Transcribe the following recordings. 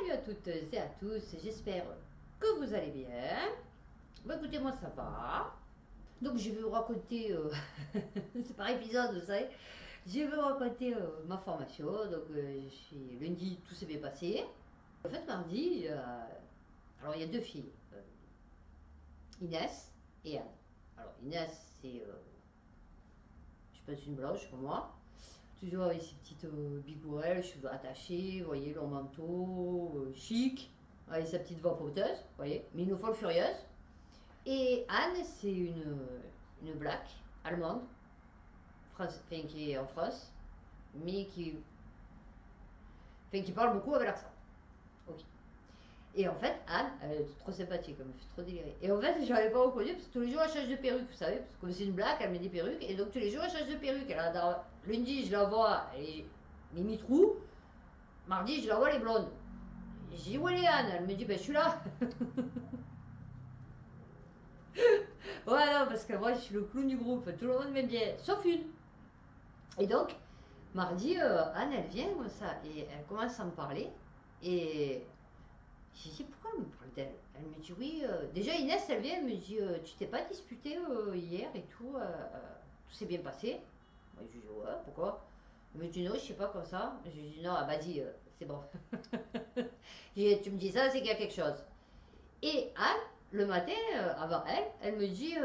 Salut à toutes et à tous, j'espère que vous allez bien. Bah écoutez, moi ça va. Donc je vais vous raconter, c'est par épisode, vous savez, je vais vous raconter ma formation. Donc lundi, tout s'est bien passé. En fait, mardi, alors il y a deux filles, Inès et Anne. Alors Inès, c'est, je pense, une blanche comme moi. Toujours avec ses petites bigourelles, cheveux attachés, vous voyez, long manteau, chic, avec sa petite voix poteuse, vous voyez, mais une folle furieuse. Et Anne, c'est une black allemande, enfin, qui est en France, mais qui parle beaucoup avec l'accent. Ok. Et en fait, Anne, elle est trop sympathique, elle me fait trop délirer. Et en fait, je n'avais pas reconnu, parce que tous les jours, elle change de perruque, vous savez, parce que comme c'est une blague, elle met des perruques, et donc tous les jours, elle change de perruque. Lundi, je la vois, elle est limite roux, mardi, je la vois, les blondes. J'ai dit, où elle est Anne? Elle me dit, ben je suis là. Ouais, non, parce que moi, je suis le clown du groupe, tout le monde m'aime bien, sauf une. Et donc, mardi, Anne, elle vient comme ça, et elle commence à me parler, et j'ai dit, pourquoi elle me parle d'elle? Elle me dit, oui, déjà Inès, elle vient, elle me dit, tu t'es pas disputé hier et tout s'est bien passé? Moi, je lui dis, ouais, pourquoi? Elle me dit, non, je sais pas comme ça. Je lui dis, non, elle m'a dit, c'est bon. Tu me dis ça, c'est qu'il y a quelque chose. Et Anne, le matin, avant elle, elle me dit,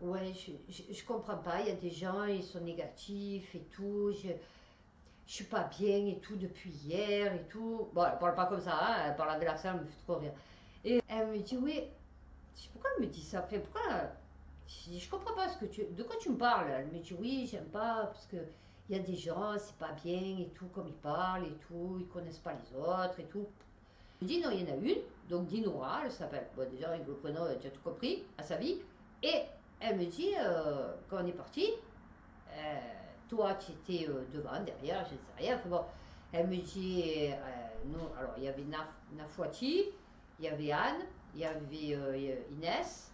ouais, je comprends pas, il y a des gens, ils sont négatifs et tout, je suis pas bien et tout depuis hier et tout. Bon, elle parle pas comme ça, hein, elle parle avec l'accent, elle me fait trop rire. Et elle me dit, oui, je sais pourquoi elle me dit ça, enfin, pourquoi, je comprends pas de quoi tu me parles. Elle me dit, oui, j'aime pas, parce que il y a des gens, c'est pas bien et tout, comme ils parlent et tout, ils connaissent pas les autres et tout. Je dis, non, il y en a une, donc Dinora, elle s'appelle, bon, déjà avec le prénom, tu as tout compris, à sa vie. Et elle me dit, quand on est parti, toi, tu étais devant, derrière, je ne sais rien. Enfin, bon, elle me dit, non, alors il y avait Nafouati, il y avait Anne, il y avait Inès,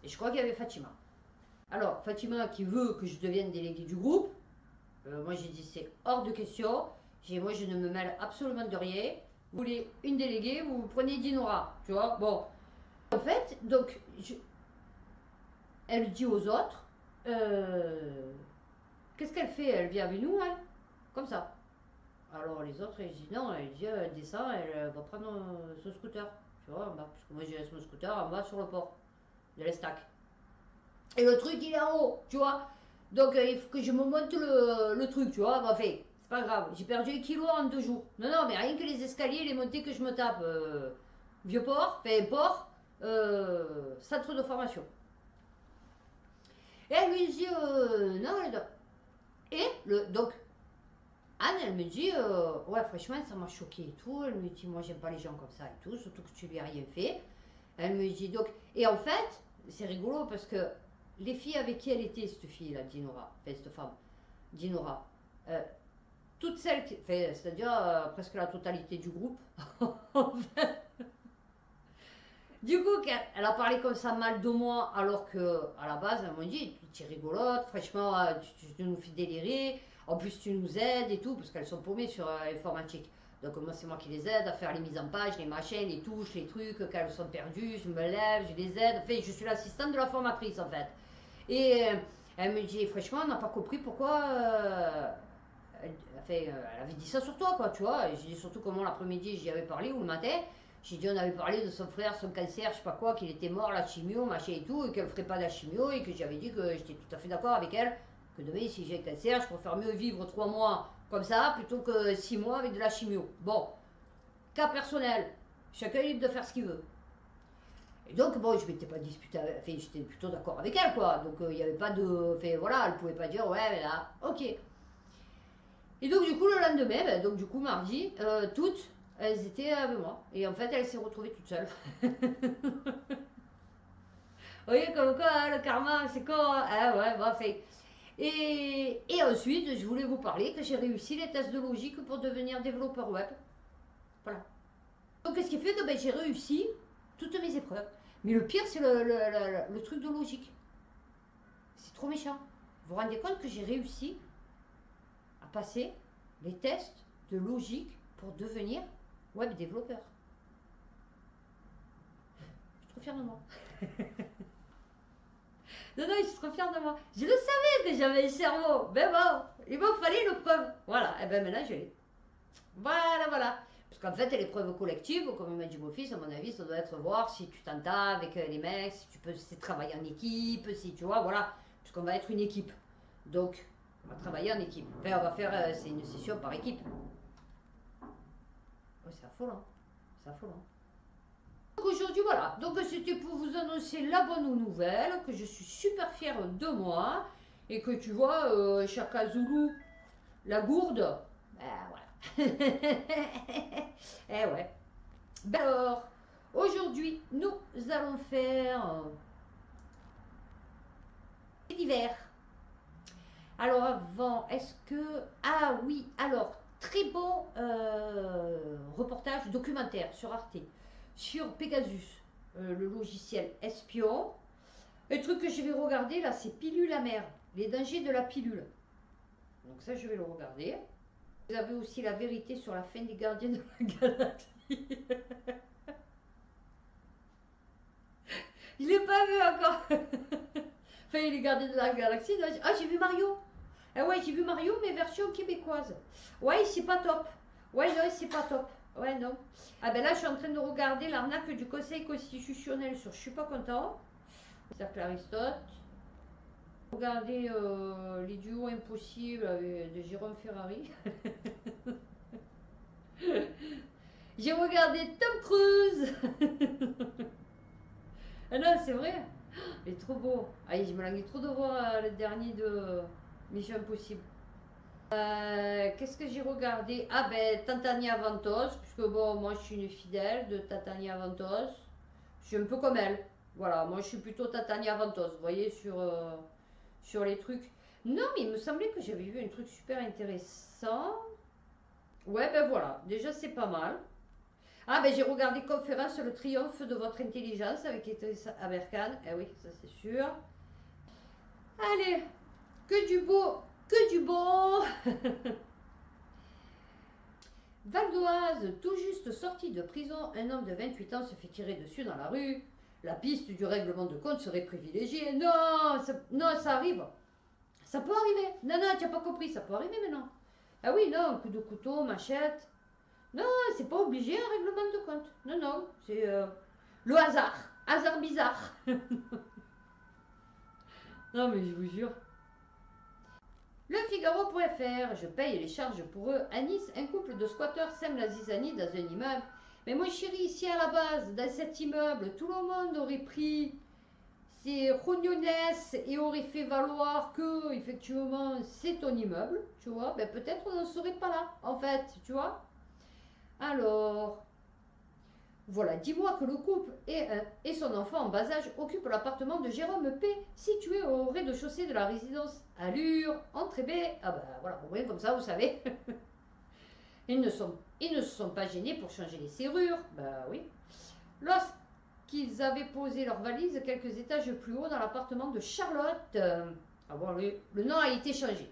et je crois qu'il y avait Fatima. Alors, Fatima qui veut que je devienne déléguée du groupe, moi j'ai dit c'est hors de question. Moi je ne me mêle absolument de rien. Vous voulez une déléguée, vous prenez Dinora, tu vois. Bon, en fait, donc, elle dit aux autres, qu'est-ce qu'elle fait? Elle vient avec nous, elle? Comme ça. Alors les autres, ils disent non, elle dit, elle descend, elle va prendre son scooter, tu vois, en bas. Parce que moi j'ai laissé mon scooter en bas sur le port de l'Estac. Et le truc, il est en haut, tu vois. Donc il faut que je me monte le truc, tu vois. Enfin, c'est pas grave, j'ai perdu un kilo en 2 jours. Non, non, mais rien que les escaliers, les montées que je me tape. Vieux port, enfin port, centre de formation. Et elle lui dit, non, et donc Anne, elle me dit, ouais, franchement, ça m'a choqué et tout. Elle me dit, moi, j'aime pas les gens comme ça et tout, surtout que tu lui as rien fait. Elle me dit, donc, et en fait, c'est rigolo parce que les filles avec qui elle était, cette fille-là, Dinora, enfin, cette femme, Dinora, euh, toutes celles, enfin, c'est-à-dire presque la totalité du groupe, en fait, du coup, elle a parlé comme ça mal de moi, alors que à la base, elle m'a dit, tu es rigolote, franchement, tu nous fais délirer, en plus tu nous aides et tout, parce qu'elles sont paumées sur l'informatique. Donc moi, c'est moi qui les aide à faire les mises en page, les machins, les touches, les trucs, quand elles sont perdues, je me lève, je les aide. Enfin, je suis l'assistante de la formatrice, en fait. Et elle me dit, franchement, on n'a pas compris pourquoi... elle avait dit ça sur toi, quoi, tu vois. Et j'ai dit surtout comment l'après-midi, j'y avais parlé, ou le matin. J'ai dit, on avait parlé de son frère, son cancer, je sais pas quoi, qu'il était mort, la chimio, machin et tout, et qu'elle ferait pas de la chimio, et que j'avais dit que j'étais tout à fait d'accord avec elle, que demain, si j'ai un cancer, je préfère mieux vivre 3 mois comme ça, plutôt que 6 mois avec de la chimio. Bon, cas personnel, chacun est libre de faire ce qu'il veut. Et donc, bon, je m'étais pas disputé avec, enfin, j'étais plutôt d'accord avec elle, quoi. Donc, il n'y avait pas de, enfin, voilà, elle pouvait pas dire, ouais, mais là, ok. Et donc, du coup, le lendemain, ben, donc, du coup, mardi, toutes, elles étaient avec moi. Et en fait, elle s'est retrouvée toute seule. Vous voyez, comme quoi, hein, le karma, c'est con, hein. Ah ouais, bon, fait. Et ensuite, je voulais vous parler que j'ai réussi les tests de logique pour devenir développeur web. Voilà. Donc, qu'est-ce qui fait que ben, j'ai réussi toutes mes épreuves. Mais le pire, c'est le truc de logique. C'est trop méchant. Vous vous rendez compte que j'ai réussi à passer les tests de logique pour devenir web développeur. Je suis trop fière de moi. Non, non, je suis trop fière de moi. Je le savais que j'avais le cerveau. Ben bon, il m'en fallait une preuve. Voilà, et ben maintenant je l'ai. Voilà, voilà. Parce qu'en fait, les preuves collectives, comme m'a dit mon fils, à mon avis, ça doit être voir si tu t'entends avec les mecs, si tu peux travailler en équipe, si tu vois, voilà. Parce qu'on va être une équipe. Donc, on va travailler en équipe. Enfin, on va faire, c'est une session par équipe. Ouais, c'est affolant. C'est affolant. Donc aujourd'hui, voilà. Donc c'était pour vous annoncer la bonne nouvelle, que je suis super fière de moi. Et que tu vois, Chaka Zulu, la gourde, ben voilà. Eh ouais. Ben alors, aujourd'hui, nous allons faire l'hiver. Alors avant, est-ce que... Ah oui, alors, très bon reportage documentaire sur Arte, sur Pegasus, le logiciel espion. Le truc que je vais regarder là, c'est Pilule amère, les dangers de la pilule. Donc ça, je vais le regarder. Vous avez aussi la vérité sur la fin des Gardiens de la Galaxie. Je l'ai pas vu encore. Enfin, les Gardiens de la Galaxie. Ah, j'ai vu Mario. Ah ouais, j'ai vu Mario, mais version québécoise. Ouais, c'est pas top. Ouais, non, c'est pas top. Ouais, non. Ah ben là, je suis en train de regarder l'arnaque du Conseil constitutionnel sur Je suis pas content. Cercle Aristote. Regardez les duos impossibles de Jérôme Ferrari. J'ai regardé Tom Cruise. Ah non, c'est vrai. Il est trop beau. Ah, je me languis trop de voir le dernier de Mission Impossible. Qu'est-ce que j'ai regardé? Ah ben Titania Ventos, puisque bon, moi je suis une fidèle de Titania Ventos. Je suis un peu comme elle. Voilà, moi je suis plutôt Titania Ventos, vous voyez, sur les trucs. Non, mais il me semblait que j'avais vu un truc super intéressant. Ouais, ben voilà, déjà c'est pas mal. Ah ben j'ai regardé Conférence sur le triomphe de votre intelligence avec Idriss Aberkan. Eh oui, ça c'est sûr. Allez, que du beau, que du bon. Val d'Oise, tout juste sorti de prison, un homme de 28 ans se fait tirer dessus dans la rue. La piste du règlement de compte serait privilégiée. Non, non, ça arrive. Ça peut arriver. Non, non, tu n'as pas compris, ça peut arriver maintenant. Ah oui, non, coup de couteau, machette. Non, c'est pas obligé un règlement de compte. Non, non, c'est le hasard. Hasard bizarre. Non, mais je vous jure. Le Figaro.fr, je paye les charges pour eux. À Nice, un couple de squatteurs sème la zizanie dans un immeuble. Mais mon chéri, ici à la base, dans cet immeuble, tout le monde aurait pris ses rognonnes et aurait fait valoir que, effectivement, c'est ton immeuble, tu vois. Ben, peut-être on n'en serait pas là, en fait, tu vois. Alors, voilà, dis-moi que le couple et son enfant en bas âge occupent l'appartement de Jérôme P, situé au rez-de-chaussée de la résidence Allure, entrée B. Ah ben voilà, vous voyez, comme ça, vous savez. Ils ne se sont pas gênés pour changer les serrures, bah oui. Lorsqu'ils avaient posé leurs valises quelques étages plus haut dans l'appartement de Charlotte, ah bon, le nom a été changé.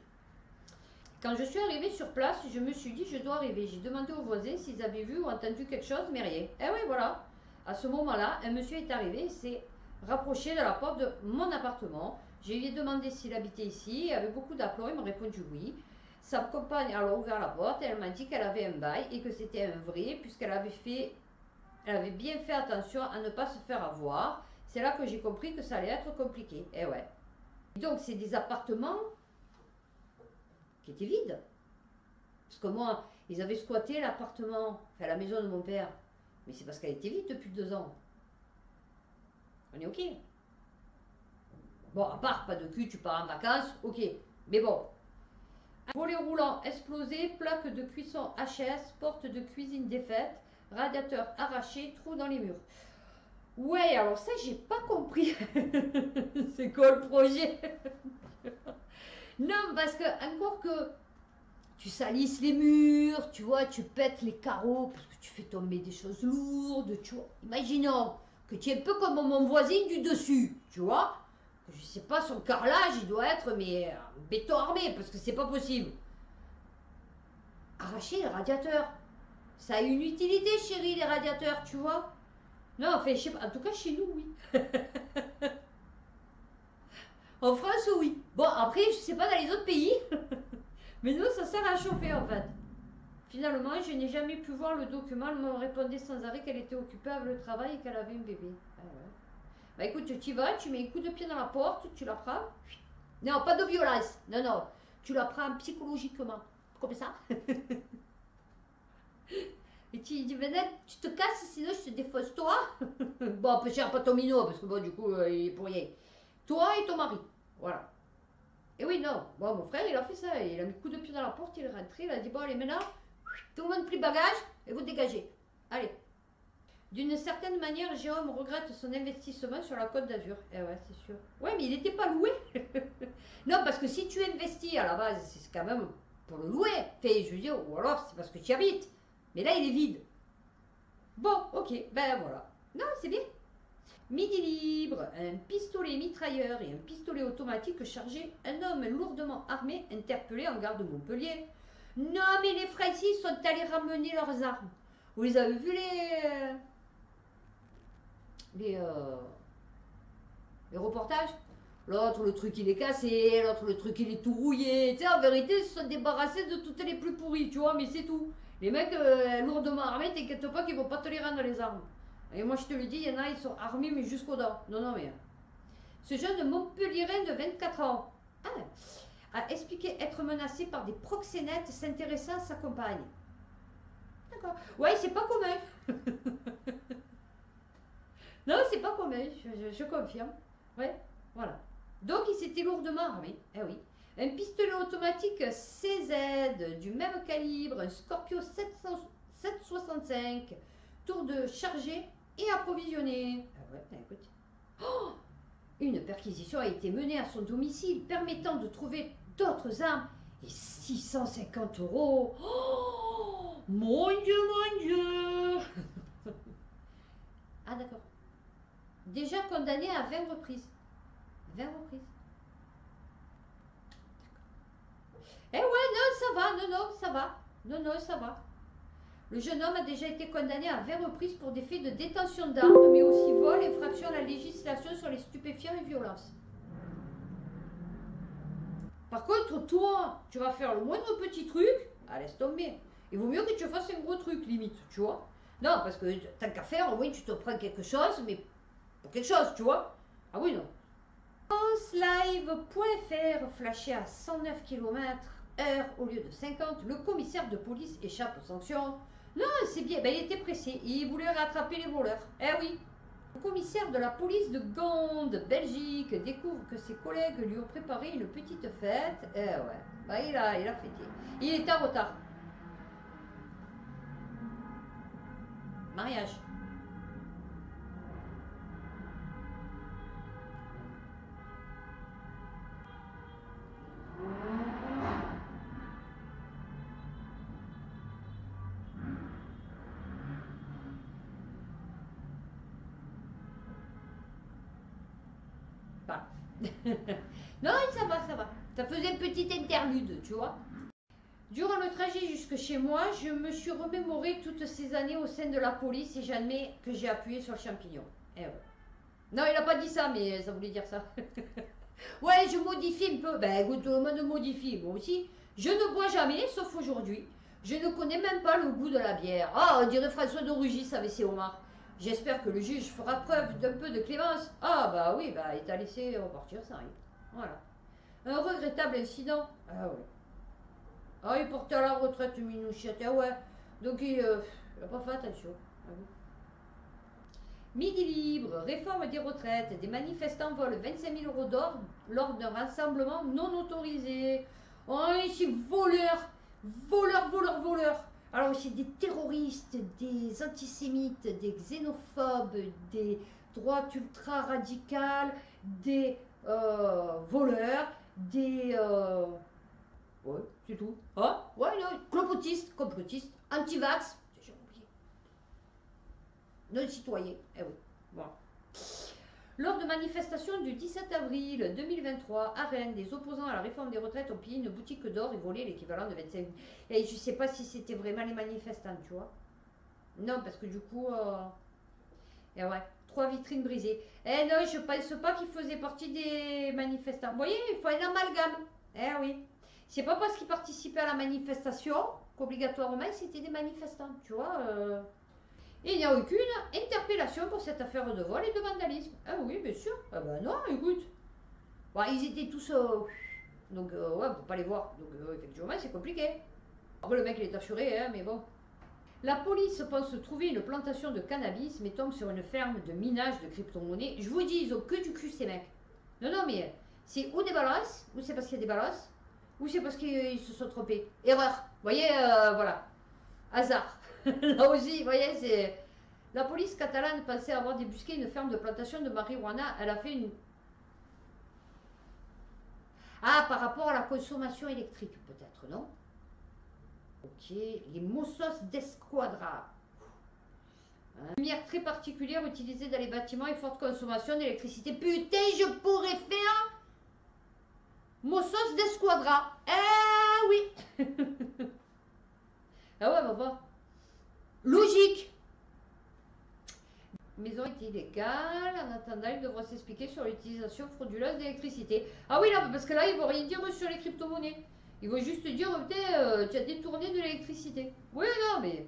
Quand je suis arrivée sur place, je me suis dit, je dois arriver. J'ai demandé aux voisins s'ils avaient vu ou entendu quelque chose, mais rien. Eh oui, voilà. À ce moment-là, un monsieur est arrivé et s'est rapproché de la porte de mon appartement. Je lui ai demandé s'il habitait ici. Il avait beaucoup d'aplomb, il m'a répondu oui. Sa compagne a ouvert la porte et elle m'a dit qu'elle avait un bail et que c'était un vrai, puisqu'elle avait bien fait attention à ne pas se faire avoir. C'est là que j'ai compris que ça allait être compliqué. Eh ouais. Donc, c'est des appartements qui était vide. Parce que moi, ils avaient squatté l'appartement, enfin la maison de mon père. Mais c'est parce qu'elle était vide depuis 2 ans. On est ok. Bon, à part, pas de cul, tu pars en vacances, ok. Mais bon. Volet roulant explosé, plaque de cuisson HS, porte de cuisine défaite, radiateur arraché, trou dans les murs. Ouais, alors ça, j'ai pas compris. C'est quoi le projet? Non, parce que, encore que tu salisses les murs, tu vois, tu pètes les carreaux parce que tu fais tomber des choses lourdes, tu vois. Imaginons que tu es un peu comme mon voisin du dessus, tu vois. Je sais pas, son carrelage, il doit être, mais béton armé, parce que c'est pas possible. Arracher le radiateur. Ça a une utilité, chérie, les radiateurs, tu vois. Non, enfin, je sais pas. En tout cas, chez nous, oui. En France, oui. Bon, après, je sais pas dans les autres pays. Mais nous, ça sert à chauffer, en fait. Finalement, je n'ai jamais pu voir le document. Elle me répondait sans arrêt qu'elle était occupée avec le travail et qu'elle avait un bébé. Ah ouais. Bah écoute, tu y vas, tu mets un coup de pied dans la porte, tu la prends. Non, pas de violence. Non, non. Tu la prends psychologiquement. Comme ça. Et tu dis, maintenant, tu te casses, sinon je te défausse toi. Bon, peu cher, pas ton minot, parce que bon, du coup, il est pour rien. Toi et ton mari. Voilà. Et oui, non. Bon, mon frère, il a fait ça. Il a mis coup de pied dans la porte, il est rentré, il a dit, bon, allez, maintenant, tout le monde plie bagage et vous dégagez. Allez. D'une certaine manière, Jérôme regrette son investissement sur la Côte d'Azur. Eh ouais, c'est sûr. Ouais, mais il n'était pas loué. Non, parce que si tu investis à la base, c'est quand même pour le louer. Fait, je veux dire, ou alors c'est parce que tu y habites. Mais là, il est vide. Bon, ok, ben voilà. Non, c'est bien. Midi libre, un pistolet mitrailleur et un pistolet automatique chargé, un homme lourdement armé interpellé en gare de Montpellier. Non, mais les Français sont allés ramener leurs armes. Vous les avez vus les, euh, les reportages? L'autre, le truc il est cassé, l'autre, le truc il est tout rouillé. Tu sais, en vérité, ils se sont débarrassés de toutes les plus pourries, tu vois, mais c'est tout. Les mecs lourdement armés, t'inquiète pas qu'ils vont pas te les rendre les armes. Et moi, je te le dis, il y en a, ils sont armés, mais jusqu'aux dents. Non, non, mais. Ce jeune Montpellierin de 24 ans a expliqué être menacé par des proxénètes s'intéressant à sa compagne. D'accord. Ouais, c'est pas commun. Non, c'est pas commun, je confirme. Ouais, voilà. Donc, il s'était lourdement armé. Eh oui. Un pistolet automatique CZ du même calibre, un Scorpio 765, tour de charger et approvisionner. Ah ouais, écoute. Oh, une perquisition a été menée à son domicile permettant de trouver d'autres armes et 650 euros. Oh, mon Dieu, mon Dieu. Ah d'accord. Déjà condamné à 20 reprises. 20 reprises. Eh ouais, non, ça va, non, non, ça va. Non, non, ça va. Le jeune homme a déjà été condamné à 20 reprises pour des faits de détention d'armes, mais aussi vol, infraction à la législation sur les stupéfiants et violences. Par contre, toi, tu vas faire le moindre petit truc, laisse tomber. Il vaut mieux que tu fasses un gros truc, limite, tu vois. Non, parce que tant qu'à faire, au moins tu te prends quelque chose, mais pour quelque chose, tu vois. Ah oui, non. Live.fr flashé à 109 km/h au lieu de 50, le commissaire de police échappe aux sanctions. Non, c'est bien, ben, il était pressé, il voulait rattraper les voleurs. Eh oui. Le commissaire de la police de Gand, Belgique, découvre que ses collègues lui ont préparé une petite fête. Eh ouais, ben, il a fêté. Il est en retard. Mariage. Enfin. Non, ça va, ça va. Ça faisait une petite interlude, tu vois. Durant le trajet jusque chez moi, je me suis remémoré toutes ces années au sein de la police et j'admets que j'ai appuyé sur le champignon. Eh ouais. Non, il n'a pas dit ça, mais ça voulait dire ça. Ouais, je modifie un peu. Ben écoute, tout le monde modifie. Moi aussi, je ne bois jamais, sauf aujourd'hui. Je ne connais même pas le goût de la bière. Ah, on dirait François de Rugis avec ses homards. J'espère que le juge fera preuve d'un peu de clémence. Ah bah oui, bah il t'a laissé repartir, ça arrive. Voilà. Un regrettable incident. Ah ouais. Ah, il portait à la retraite, Minouchette. Ah ouais. Donc il n'a pas fait attention. Ah oui. Midi libre, réforme des retraites. Des manifestants volent 25 000 euros d'or lors d'un rassemblement non autorisé. Oh, c'est voleurs. Voleurs, voleurs, voleurs. Alors, c'est des terroristes, des antisémites, des xénophobes, des droites ultra-radicales, des voleurs, des ouais, c'est tout. Ah, ouais, non, complotiste, anti-vax, j'ai oublié. Non-citoyen, eh oui. Bon. Lors de manifestations du 17 avril 2023 à Rennes, des opposants à la réforme des retraites ont pillé une boutique d'or et volé l'équivalent de 25 000. Et je sais pas si c'était vraiment les manifestants, tu vois. Non, parce que du coup... Et ouais, 3 vitrines brisées. Eh non, je pense pas qu'il faisait partie des manifestants. Vous voyez, il faut un amalgame. Eh oui. C'est pas parce qu'ils participaient à la manifestation qu'obligatoirement c'était des manifestants, tu vois. Et il n'y a aucune interpellation pour cette affaire de vol et de vandalisme. Ah oui, bien sûr. Ah ben non, écoute. Bon, ils étaient tous... donc, ouais, on peut pas les voir. Donc, effectivement, c'est compliqué. Après, le mec, il est assuré, hein, mais bon. La police pense trouver une plantation de cannabis, mais tombe sur une ferme de minage de crypto-monnaies. Je vous dis, ils ont que du cul, ces mecs. Non, non, mais c'est ou des balances, ou c'est parce qu'il y a des balances, ou c'est parce qu'ils se sont trompés. Erreur. Vous voyez, voilà. Hasard. Là aussi, vous voyez, c'est... La police catalane pensait avoir débusqué une ferme de plantation de marijuana. Elle a fait une... Ah, par rapport à la consommation électrique, peut-être, non? Ok, les Mossos d'Esquadra. Une lumière très particulière utilisée dans les bâtiments et forte consommation d'électricité. Putain, je pourrais faire Mossos d'Esquadra. Eh oui. Ah ouais, bah va. Logique. Maison est illégale. En attendant, il devra s'expliquer sur l'utilisation frauduleuse d'électricité. Ah oui, là, parce que là, ils vont rien dire sur les crypto-monnaies. Ils vont juste dire, putain, tu as détourné de l'électricité. Oui, non, mais...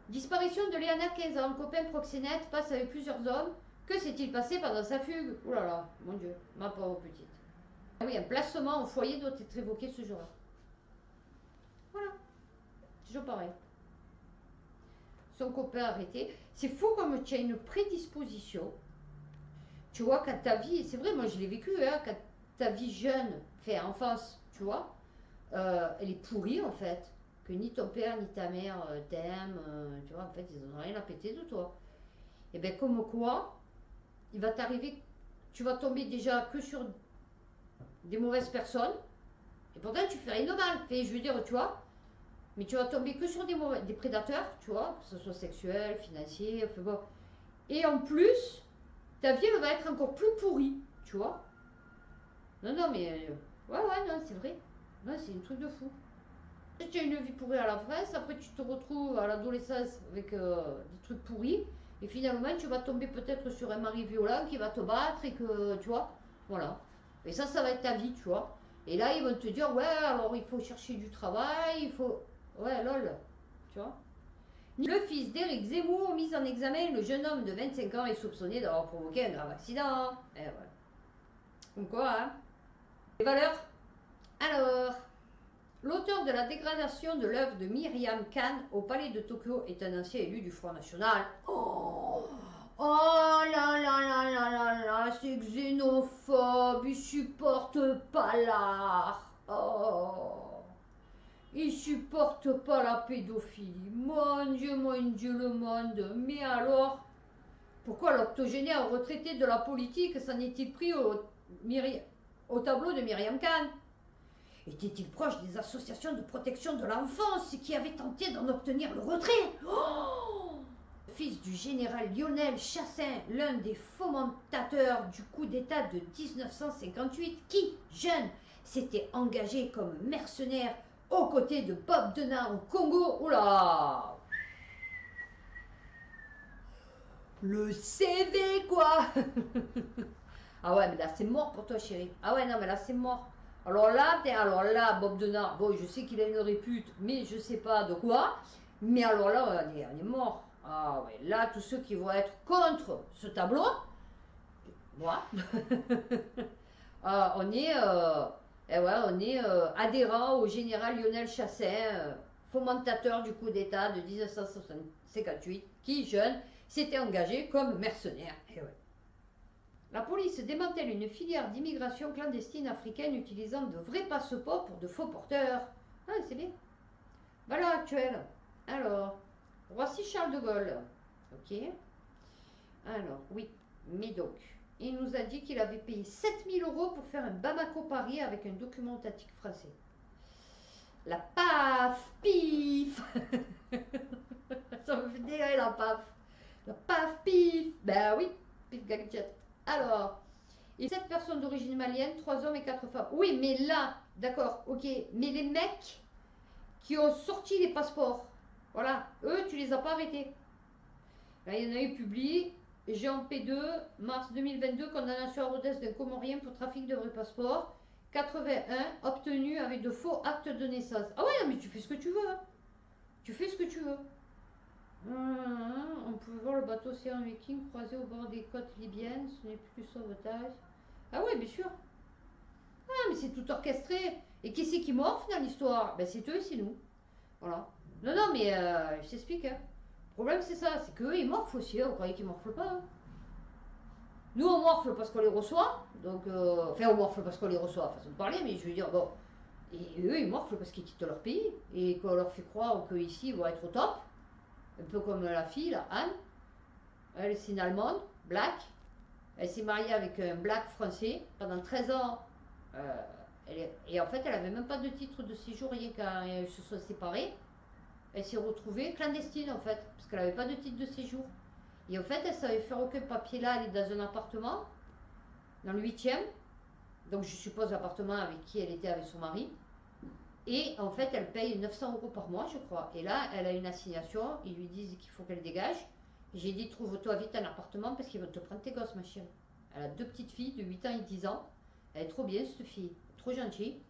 Disparition de Léana, 15 ans. Copain proxénète passe avec plusieurs hommes. Que s'est-il passé pendant sa fugue? Oh là là, mon Dieu, ma pauvre petite. Ah oui, un placement au foyer doit être évoqué ce jour-là. Voilà, toujours pareil. Son copain arrêté. C'est fou comme tu as une prédisposition. Tu vois, quand ta vie, c'est vrai, moi je l'ai vécu, hein, quand ta vie jeune, fait enfance, tu vois, elle est pourrie en fait. Que ni ton père ni ta mère t'aiment, tu vois, en fait, ils n'ont rien à péter de toi. Et bien, comme quoi, il va t'arriver, tu vas tomber déjà que sur des mauvaises personnes, et pourtant tu fais rien de mal, je veux dire, tu vois, mais tu vas tomber que sur des prédateurs, tu vois, que ce soit sexuel, financier, enfin bon. Et en plus, ta vie, elle va être encore plus pourrie, tu vois. Non, non, mais, ouais, ouais, non, c'est vrai. Ouais, c'est un truc de fou. Tu as une vie pourrie à la France, après tu te retrouves à l'adolescence avec des trucs pourris, et finalement tu vas tomber peut-être sur un mari violent qui va te battre et que, tu vois, voilà. Et ça va être ta vie, tu vois. Et là, ils vont te dire, ouais, alors il faut chercher du travail, il faut... Ouais, lol, tu vois. Le fils d'Éric Zemmour, mis en examen, le jeune homme de 25 ans est soupçonné d'avoir provoqué un grave accident. Et voilà. Comme quoi, hein. Les valeurs. Alors... L'auteur de la dégradation de l'œuvre de Myriam Khan au palais de Tokyo est un ancien élu du Front National. Oh, oh là là là là là là, c'est xénophobe, il supporte pas l'art. Oh, il supporte pas la pédophilie. Mon Dieu, le monde. Mais alors, pourquoi l'octogénaire retraité de la politique s'en est-il pris au tableau de Myriam Khan? Était-il proche des associations de protection de l'enfance qui avaient tenté d'en obtenir le retrait? Oh, fils du général Lionel Chassin, l'un des fomentateurs du coup d'État de 1958, qui, jeune, s'était engagé comme mercenaire aux côtés de Bob Denard au Congo. Oula! Le CV, quoi. Ah ouais, mais là, c'est mort pour toi, chérie. Ah ouais, non, mais là, c'est mort. Alors là, Bob Denard, bon, je sais qu'il a une répute, mais je sais pas de quoi. Mais alors là, on est mort. Ah ouais, là, tous ceux qui vont être contre ce tableau, moi, on est, on est adhérent au général Lionel Chassin, fomentateur du coup d'État de 1958, qui, jeune, s'était engagé comme mercenaire. Et ouais. La police démantèle une filière d'immigration clandestine africaine utilisant de vrais passeports pour de faux porteurs. Ah, c'est bien. Valeur actuelle. Alors, Roissy Charles de Gaulle. Ok. Alors, oui. Médoc. Il nous a dit qu'il avait payé 7000 € pour faire un Bamako-Paris avec un document authentique français. La PAF, pif. Ça me fait délirer la PAF. La PAF, pif. Ben oui, pif gadget. Alors, et 7 personnes d'origine malienne, 3 hommes et 4 femmes. Oui, mais là, D'accord, ok. Mais les mecs qui ont sorti les passeports, voilà, eux, tu les as pas arrêtés. Là, il y en a eu publié, Jean P2, mars 2022, condamnation à Rodez d'un Comorien pour trafic de vrais passeports. 81, obtenu avec de faux actes de naissance. Ah ouais, non, mais tu fais ce que tu veux. Hein. Tu fais ce que tu veux. On pouvait voir le bateau Océan Viking croisé au bord des côtes libyennes. Ce n'est plus sauvetage. Ah ouais, bien sûr. Ah, mais c'est tout orchestré. Et qui c'est qui morfle dans l'histoire? Ben, c'est eux et c'est nous. Voilà. Non, non, mais je t'explique. Hein. Le problème, c'est ça. C'est qu'eux, ils morflent aussi. Hein. Vous croyez qu'ils morflent pas hein. Nous, on morfle parce qu'on les reçoit. Donc, enfin, on morfle parce qu'on les reçoit, façon de parler. Mais je veux dire, bon. Et eux, ils morflent parce qu'ils quittent leur pays. Et qu'on leur fait croire qu'ici, ils vont être au top. Un peu comme la fille, là, Anne. Elle, c'est une Allemande, black. Elle s'est mariée avec un black français. Pendant 13 ans, et en fait, elle n'avait même pas de titre de séjour, rien quand ils se sont séparés. Elle s'est retrouvée clandestine, en fait, parce qu'elle n'avait pas de titre de séjour. Et en fait, elle savait faire aucun papier là, elle est dans un appartement, dans le 8e. Donc, je suppose l'appartement avec qui elle était avec son mari. Et en fait, elle paye 900 € par mois, je crois. Et là, elle a une assignation, ils lui disent qu'il faut qu'elle dégage. J'ai dit, trouve-toi vite un appartement parce qu'ils vont te prendre tes gosses, ma chérie. Elle a 2 petites filles de 8 ans et 10 ans. Elle est trop bien, cette fille. Trop gentille.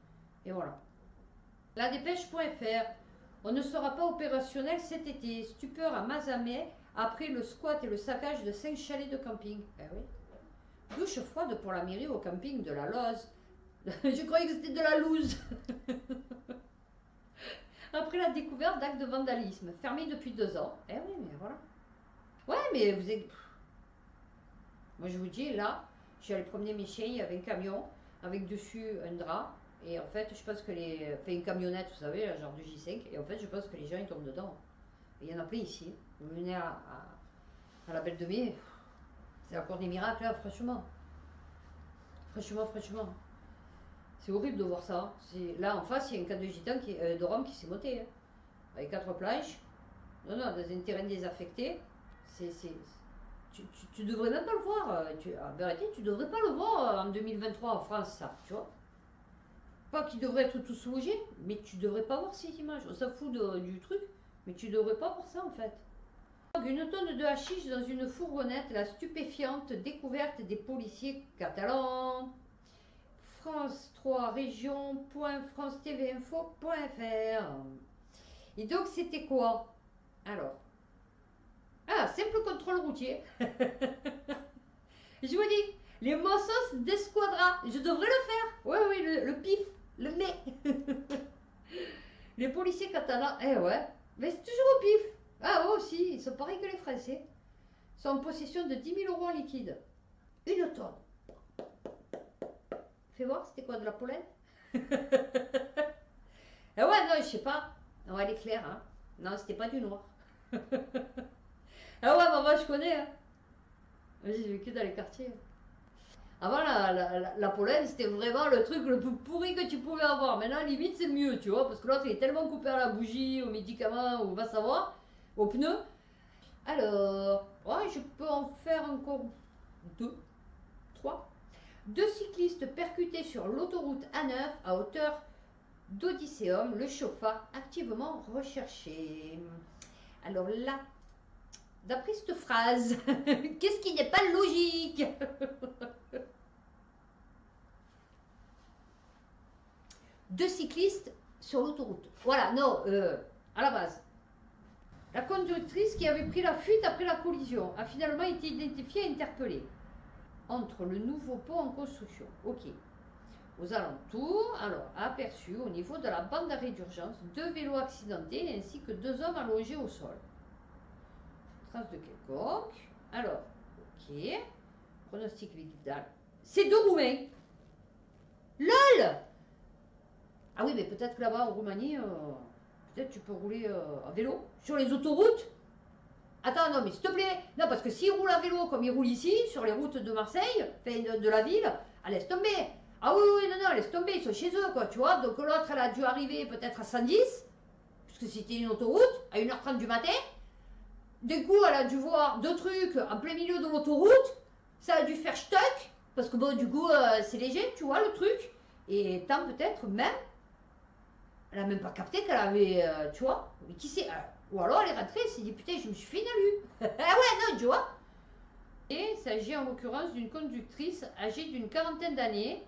Et voilà. La dépêche.fr. On ne sera pas opérationnel cet été. Stupeur à Mazamet après le squat et le saccage de 5 chalets de camping. Eh oui. Douche froide pour la mairie au camping de la Loze. Je croyais que c'était de la loose. Après la découverte d'actes de vandalisme. Fermé depuis 2 ans. Eh oui, mais voilà. Ouais, mais vous êtes... Moi, je vous dis, là, je suis allée promener mes chiens, il y avait un camion avec dessus un drap. Et en fait, je pense que les... Enfin, une camionnette, vous savez, genre de J5. Et en fait, je pense que les gens, ils tombent dedans. Et il y en a plein ici. Vous venez à la Belle de Mai, c'est encore des miracles, là, franchement. Franchement. C'est horrible de voir ça. Là, en face, il y a un camp de gitans de Rome qui s'est monté. Hein, avec 4 plages. Non, dans un terrain désaffecté. Tu devrais même pas le voir. En vérité, tu devrais pas le voir en 2023 en France, ça, tu vois. Pas qu'ils devraient être tous logés, mais tu devrais pas voir ces images. On s'en fout du truc, mais tu devrais pas voir ça en fait. Une tonne de hashish dans une fourgonnette, la stupéfiante découverte des policiers catalans. France 3 région.france-tv-info.fr. Et donc c'était quoi? Alors, simple contrôle routier. Je vous dis, les Mossos d'Esquadra, je devrais le faire. Oui, le pif, le mais. Les policiers catalans, ouais, mais c'est toujours au pif. Ah, eux aussi, ils sont pareils que les Français. Ils sont en possession de 10 000 € en liquide. Une tonne. Fais voir, c'était quoi, de la pollen? Ah ouais, non, je sais pas. Non, elle est claire, hein. Non, c'était pas du noir. Ah ouais, bah moi je connais, hein. J'ai vécu dans les quartiers. Avant, la pollen, c'était vraiment le truc le plus pourri que tu pouvais avoir. Maintenant, limite, c'est mieux, tu vois, parce que l'autre, il est tellement coupé à la bougie, aux médicaments, ou va savoir, aux pneus. Alors, ouais, je peux en faire encore 2, 3. 2 cyclistes percutés sur l'autoroute A9 à hauteur d'Odysseum, le chauffard activement recherché. Alors là, d'après cette phrase, qu'est-ce qui n'est pas logique? 2 cyclistes sur l'autoroute. Voilà, non, à la base. La conductrice qui avait pris la fuite après la collision a finalement été identifiée et interpellée. Entre le nouveau pont en construction. Ok. Aux alentours, alors, aperçu au niveau de la bande d'arrêt d'urgence, 2 vélos accidentés ainsi que 2 hommes allongés au sol. Trace de quelconque. Alors, ok. Pronostic vital. C'est 2 Roumains. LOL! Ah oui, mais peut-être que là-bas en Roumanie, peut-être tu peux rouler à vélo sur les autoroutes. Attends, non, mais s'il te plaît. Non, parce que s'ils roulent à vélo comme ils roulent ici, sur les routes de Marseille, enfin de la ville, laisse tomber. Ah oui, non, laisse tomber, ils sont chez eux, quoi, tu vois. Donc l'autre, elle a dû arriver peut-être à 110, puisque c'était une autoroute, à 1h30 du matin. Du coup, elle a dû voir 2 trucs en plein milieu de l'autoroute. Ça a dû faire stock, parce que bon, du coup, c'est léger, tu vois, le truc. Et tant peut-être même, elle n'a même pas capté qu'elle avait, tu vois, mais qui sait, ou alors elle est rentrée, elle s'est dit putain, je me suis fait une alu. Ah ouais, non, tu vois. Et il s'agit en l'occurrence d'une conductrice âgée d'une quarantaine d'années,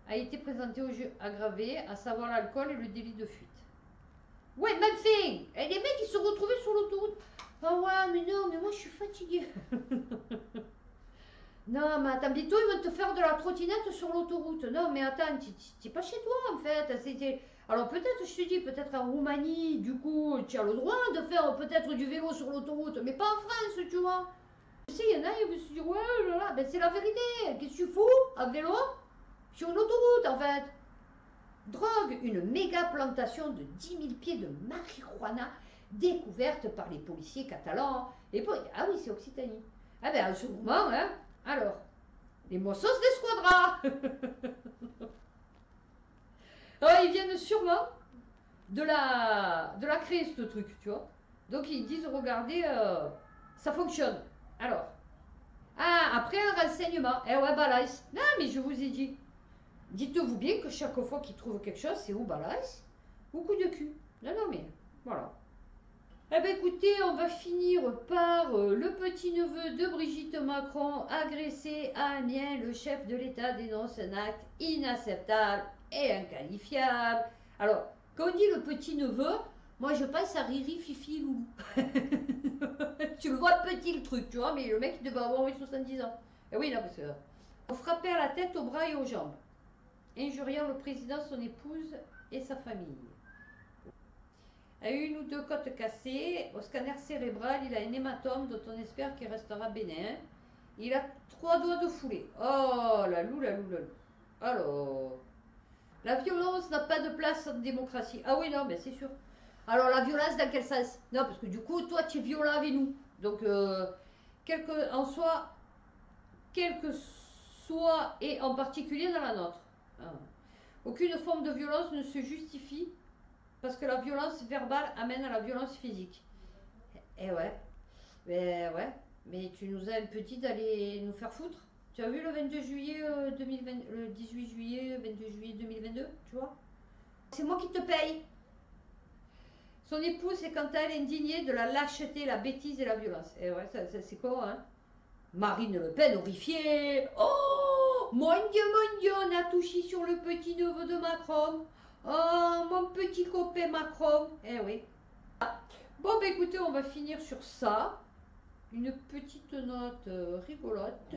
a été présentée au jeu aggravé, à savoir l'alcool et le délit de fuite. Ouais, même fait. Et les mecs, ils se retrouvaient sur l'autoroute. Ah ouais, mais non, mais moi je suis fatiguée. Non, mais attends, bientôt ils vont te faire de la trottinette sur l'autoroute. Non, mais attends, t'es pas chez toi en fait. Alors peut-être, je te dis, peut-être en Roumanie, du coup, tu as le droit de faire peut-être du vélo sur l'autoroute, mais pas en France, tu vois. Tu sais, il y en a, ils vont se dire, ouais, là, là, ben c'est la vérité. Qu'est-ce que tu fous à vélo sur une autoroute en fait? Drogue, une méga plantation de 10 000 pieds de marijuana découverte par les policiers catalans. Ah oui, c'est Occitanie. Ah ben, à ce moment, hein, alors, les Mossos d'Esquadra. Alors, ils viennent sûrement de la créer, ce truc, tu vois. Donc, ils disent, regardez, ça fonctionne. Alors, après un renseignement. Eh ouais, balance. Non, mais je vous ai dit. Dites-vous bien que chaque fois qu'ils trouvent quelque chose, c'est ou balance ou coup de cul. Non, non, mais voilà. Eh bien, écoutez, on va finir par le petit-neveu de Brigitte Macron agressé à Amiens. Le chef de l'État dénonce un acte inacceptable et inqualifiable. Alors, quand on dit le petit-neveu, moi je pense à Riri, Fifi, Loulou. Tu le vois petit le truc, tu vois, mais le mec il devait avoir 70 ans. Et oui, là, parce que. On frappait à la tête, aux bras et aux jambes, injuriant le président, son épouse et sa famille. A une ou deux côtes cassées, au scanner cérébral, il a un hématome dont on espère qu'il restera bénin. Il a 3 doigts de foulée. Oh, la loue, la loue, la loue. Alors, la violence n'a pas de place en démocratie. Ah oui, non, mais c'est sûr. Alors, la violence dans quel sens? Non, parce que du coup, toi, tu es violent avec nous. Donc, quel que soit, et en particulier dans la nôtre. Ah. Aucune forme de violence ne se justifie parce que la violence verbale amène à la violence physique. Eh ouais, mais tu nous as un petit d'aller nous faire foutre. Tu as vu le 22 juillet 2020, le 18 juillet, 22 juillet 2022, tu vois? C'est moi qui te paye. Son épouse est quant à elle indignée de la lâcheté, la bêtise et la violence. Et ouais, c'est quoi, hein? Marine Le Pen horrifiée. Oh, mon Dieu, on a touché sur le petit neveu de Macron. Oh, mon petit copain Macron. Eh oui. Bon, bah écoutez, on va finir sur ça. Une petite note rigolote.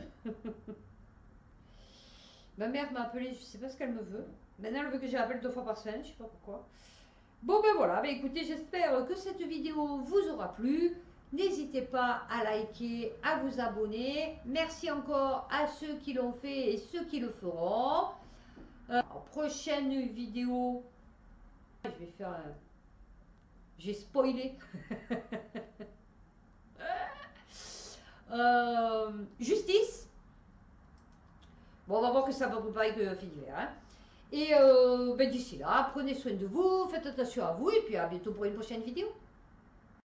Ma mère m'a appelé, je sais pas ce qu'elle me veut. Maintenant, elle veut que j'appelle 2 fois par semaine, je sais pas pourquoi. Bon, ben voilà, bah écoutez, j'espère que cette vidéo vous aura plu. N'hésitez pas à liker, à vous abonner. Merci encore à ceux qui l'ont fait et ceux qui le feront. Prochaine vidéo, je vais faire un... J'ai spoilé. Justice. Bon, on va voir que ça va pas avec fait divers. Hein. Et ben, d'ici là, prenez soin de vous, faites attention à vous et puis à bientôt pour une prochaine vidéo.